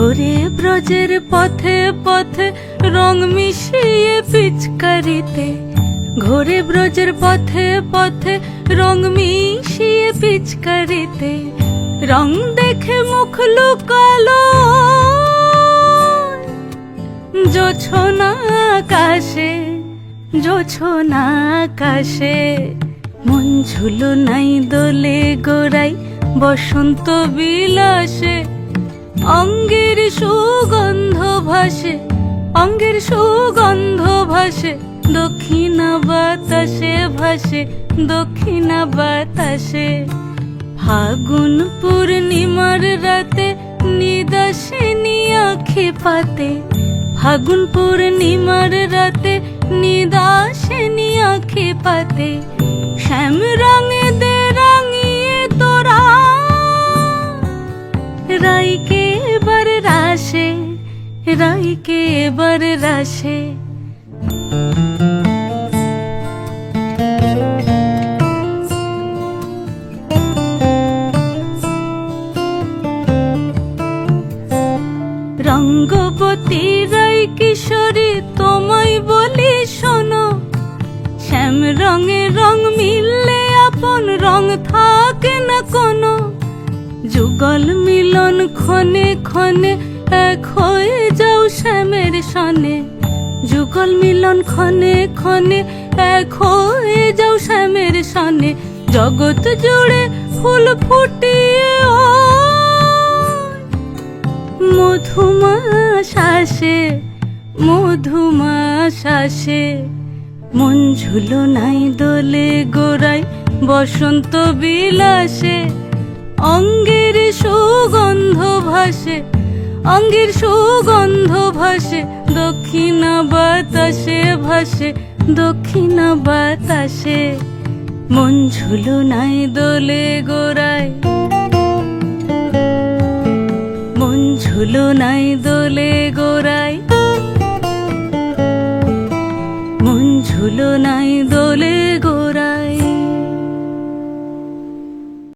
ঘোরে ব্রজের পথে পথে রং মিশিয়ে পিচকারিতে, ঘোরে ব্রজের পথে পথে রং মিশিয়ে পিচকারিতে, রং দেখে মুখ লুকালো জোছনা আকাশে, জোছনা আকাশে। মন ঝুলো নাই দোলে গোড়াই বসন্ত বিলাসে, অঙ্গের সুগন্ধ ভাসে, অঙ্গের সুগন্ধ ভাসে, দক্ষিণা বাতাসে ভাসে, দক্ষিণা বাতাসে। ফাগুন পূর্ণিমার রাতে নিদাসিনী আঁখি পাতে, ফাগুন পূর্ণিমার রাতে নিদাসিনী আঁখি পাতে। শ্যাম রঙে দে রাঙিয়ে তোরা রাইকে এবার রাশে, রাইকে এবার রাশে। রঙ্গবতী রাই কিশোরী তোমায় বলি শোনো, শ্যাম রঙে রং মিললে আপন রং থাকে না কোনো। যুগল মিলন ক্ষণে ক্ষণে এক হয়ে যাও শ্যামের সনে, যুগল মিলন ক্ষণে ক্ষণে এক হয়ে যাও শ্যামের সনে। জগৎ জুড়ে ফুল ফুটিয়ে ও মধুমাশাসে, মধুমাশাসে। মন ঝুলো নাই দোলে গোড়াই বসন্ত বিলাসে, অঙ্গের সুগন্ধ ভাসে, অঙ্গের সুগন্ধ ভাসে, দক্ষিণা বাতাসে ভাসে, দক্ষিণা বাতাসে। মন ঝুলো নাই দোলে গোড়াই, মন ঝুলো নাই দোলে গোড়াই, মন ঝুলো নাই দোলে